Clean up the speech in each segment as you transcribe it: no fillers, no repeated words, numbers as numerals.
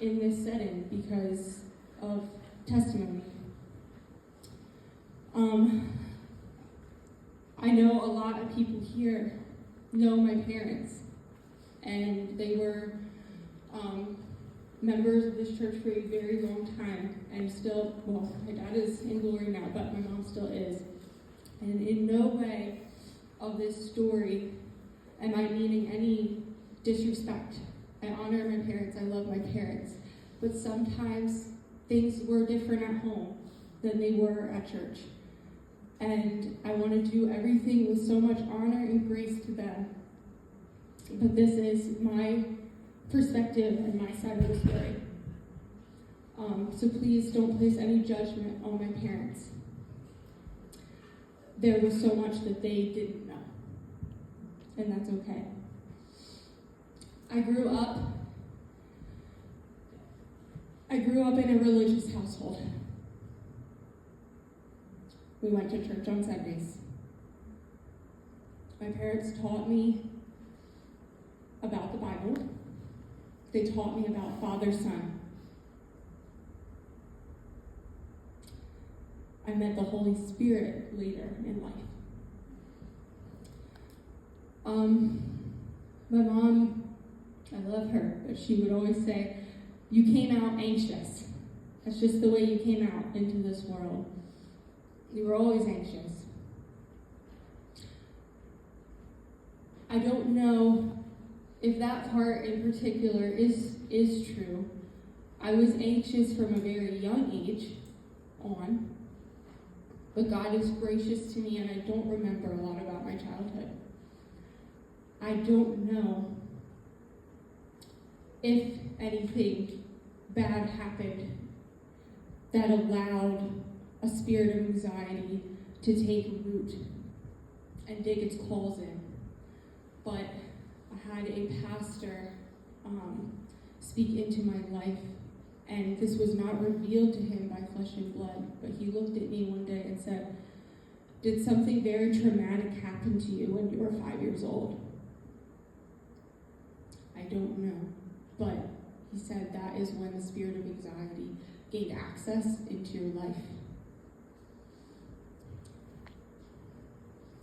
in this setting because of testimony. I know a lot of people here know my parents, and they were members of this church for a very long time, and still, well, my dad is in glory now, but my mom still is. And in no way of this story am I meaning any disrespect. I honor my parents, I love my parents, but sometimes things were different at home than they were at church. And I want to do everything with so much honor and grace to them. But this is my perspective and my side of the story. So please don't place any judgment on my parents. There was so much that they didn't know, and that's okay. I grew up in a religious household. We went to church on Sundays. My parents taught me about the Bible. They taught me about Father, Son. I met the Holy Spirit later in life. My mom, I love her, but she would always say, "You came out anxious." That's just the way you came out into this world. You were always anxious. I don't know if that part in particular is true. I was anxious from a very young age on, but God is gracious to me, and I don't remember a lot about my childhood. I don't know if anything bad happened that allowed a spirit of anxiety to take root and dig its claws in. But I had a pastor speak into my life, and this was not revealed to him by flesh and blood, but he looked at me one day and said, "Did something very traumatic happen to you when you were 5 years old?" I don't know, but he said that is when the spirit of anxiety gained access into your life.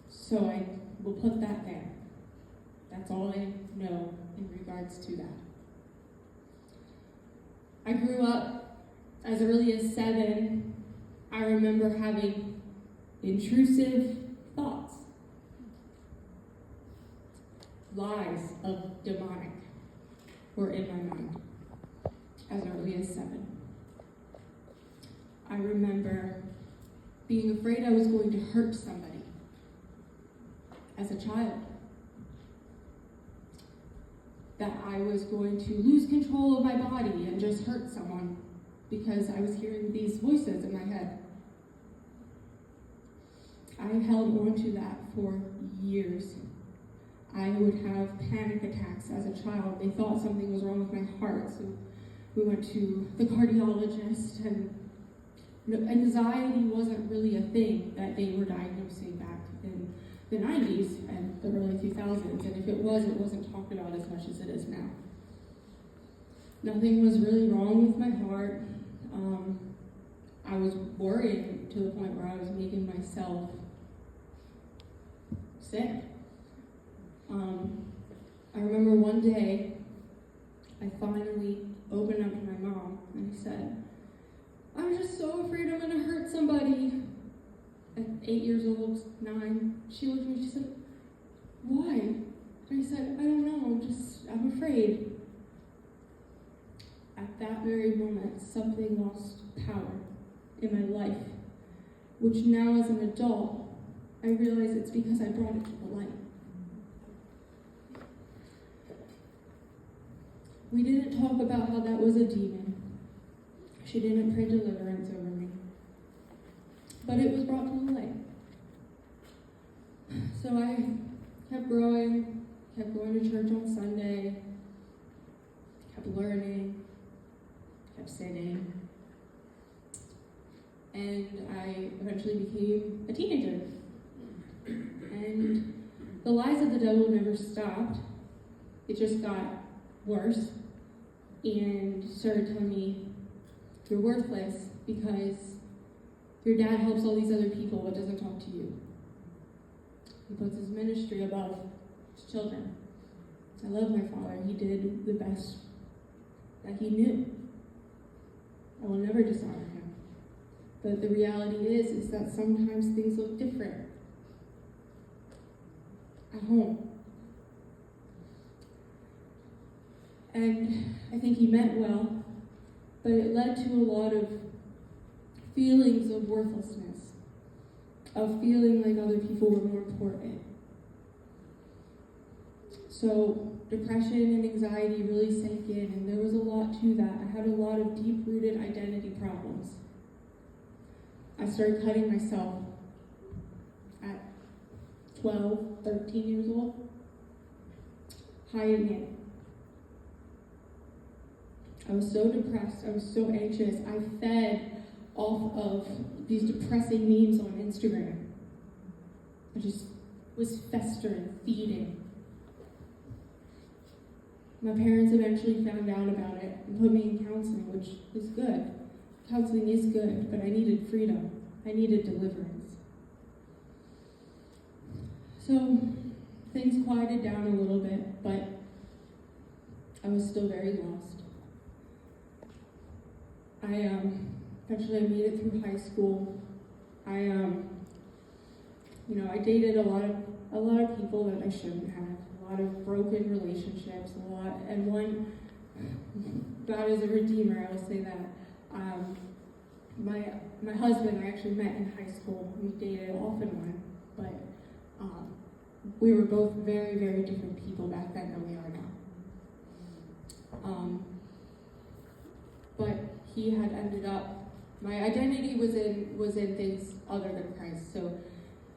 So I will put that there. That's all I know in regards to that. I grew up as early as 7. I remember having intrusive thoughts. Lies of demonic were in my mind as early as 7. I remember being afraid I was going to hurt somebody as a child. That I was going to lose control of my body and just hurt someone because I was hearing these voices in my head. I held on to that for years. I would have panic attacks as a child. They thought something was wrong with my heart, so we went to the cardiologist, and anxiety wasn't really a thing that they were diagnosing back in the 90s and the early 2000s, and if it wasn't talked about as much as it is now. Nothing was really wrong with my heart. I was worried to the point where I was making myself sick. I remember one day, I finally opened up to my mom and I said, "I'm just so afraid I'm gonna hurt somebody." At 8 years old, 9, she looked at me, she said, "Why?" And I said, "I don't know, I'm afraid." At that very moment, something lost power in my life, which now as an adult, I realize it's because I brought it to the light. We didn't talk about how that was a demon. She didn't pray deliverance over me. But it was brought to the light. So I kept growing, kept going to church on Sunday, kept learning, kept sinning, and I eventually became a teenager. And the lies of the devil never stopped. It just got worse, and started telling me, you're worthless because your dad helps all these other people but doesn't talk to you. He puts his ministry above his children. I love my father. He did the best that he knew. I will never dishonor him. But the reality is that sometimes things look different at home. And I think he meant well, but it led to a lot of feelings of worthlessness, of feeling like other people were more important. So depression and anxiety really sank in, and there was a lot to that. I had a lot of deep-rooted identity problems. I started cutting myself at 12, 13 years old, hiding it. I was so depressed, I was so anxious. I fed off of these depressing memes on Instagram. I just was festering, feeding. My parents eventually found out about it and put me in counseling, which is good. Counseling is good, but I needed freedom. I needed deliverance. So things quieted down a little bit, but I was still very lost. Eventually I made it through high school. I dated a lot of people that I shouldn't have. A lot of broken relationships, and one, God is a redeemer, I will say that. My husband, I actually met in high school. We dated off and on, but we were both very, very different people back then than we are now. But he had ended up, my identity was in things other than Christ, so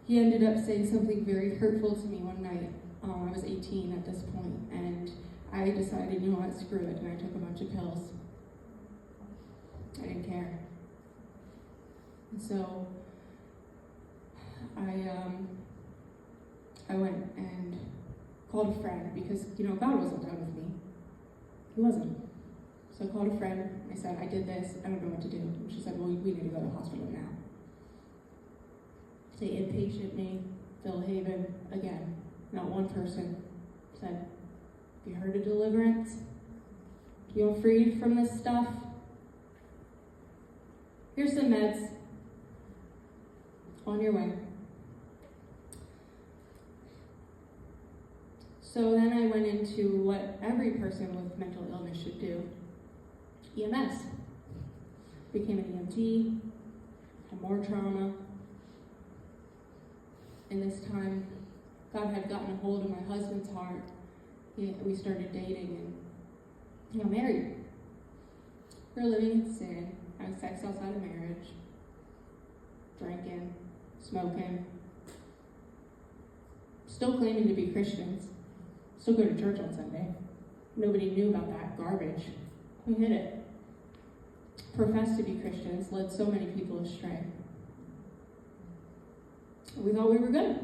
he ended up saying something very hurtful to me one night. I was 18 at this point, and I decided, you know what, screw it, and I took a bunch of pills. I didn't care. And so I went and called a friend because, God wasn't done with me. He wasn't. So I called a friend, I said, I did this, I don't know what to do. And she said, well, we need to go to the hospital now. They inpatient me, Phil Haven, again. Not one person said, have you heard of deliverance? Do you want freed from this stuff? Here's some meds. On your way. So then I went into what every person with mental illness should do. EMS. Became an EMT, had more trauma. And this time, God had gotten a hold of my husband's heart. We started dating and got married. We were living in sin, having sex outside of marriage, drinking, smoking, still claiming to be Christians, still go to church on Sunday. Nobody knew about that garbage. We hid it. Professed to be Christians, led so many people astray. We thought we were good.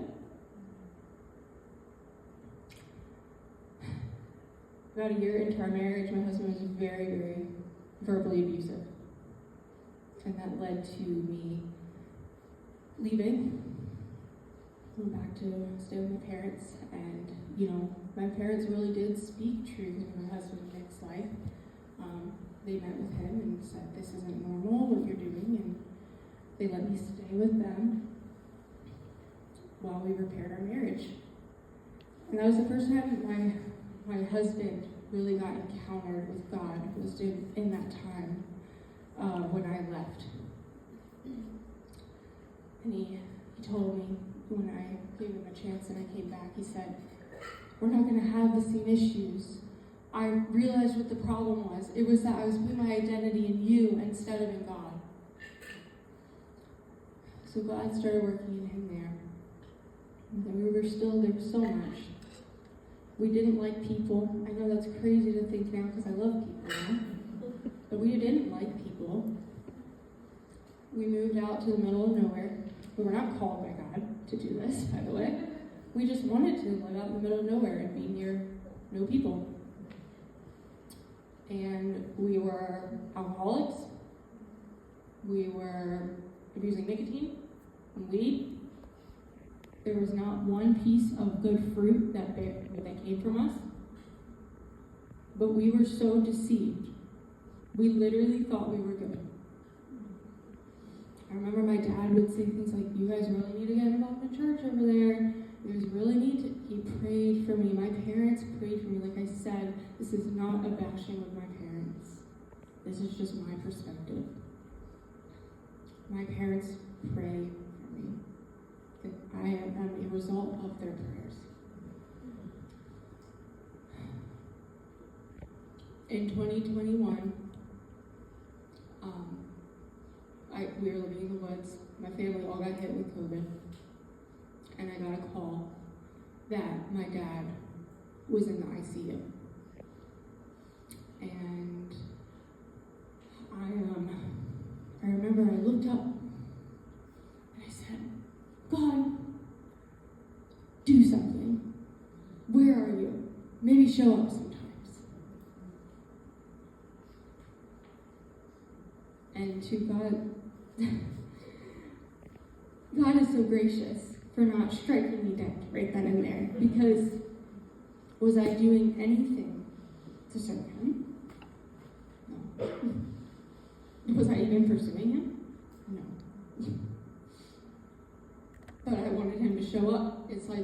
About a year into our marriage, my husband was very, very verbally abusive. And that led to me leaving, went back to stay with my parents. And, my parents really did speak truth into my husband Nick's life. They met with him and said, this isn't normal, what you're doing. And they let me stay with them while we repaired our marriage. And that was the first time my husband really got encountered with God, was in that time when I left. And he told me when I gave him a chance and I came back, he said, we're not going to have the same issues. I realized what the problem was. It was that I was putting my identity in you instead of in God. So God started working in him there. And there was so much. We didn't like people. I know that's crazy to think now because I love people now. But we didn't like people. We moved out to the middle of nowhere. We were not called by God to do this, by the way. We just wanted to live out in the middle of nowhere and be near no people. and we were alcoholics. We were abusing nicotine and weed. There was not one piece of good fruit that came from us. But we were so deceived. We literally thought we were good. I remember my dad would say things like, "You guys really need to get involved in church over there. You guys really need to." He prayed for me. My parents prayed for me. Like I said, this is not a bashing of my parents. This is just my perspective. My parents pray for me. I am a result of their prayers. In 2021, we were living in the woods. My family all got hit with COVID. And I got a call that my dad was in the ICU. And I remember I looked up and I said, "God, do something. Where are you? Maybe show up sometimes." And to God, God is so gracious for not striking me dead right then and there, because was I doing anything to serve him? No. Was I even pursuing him? No. But I wanted him to show up. It's like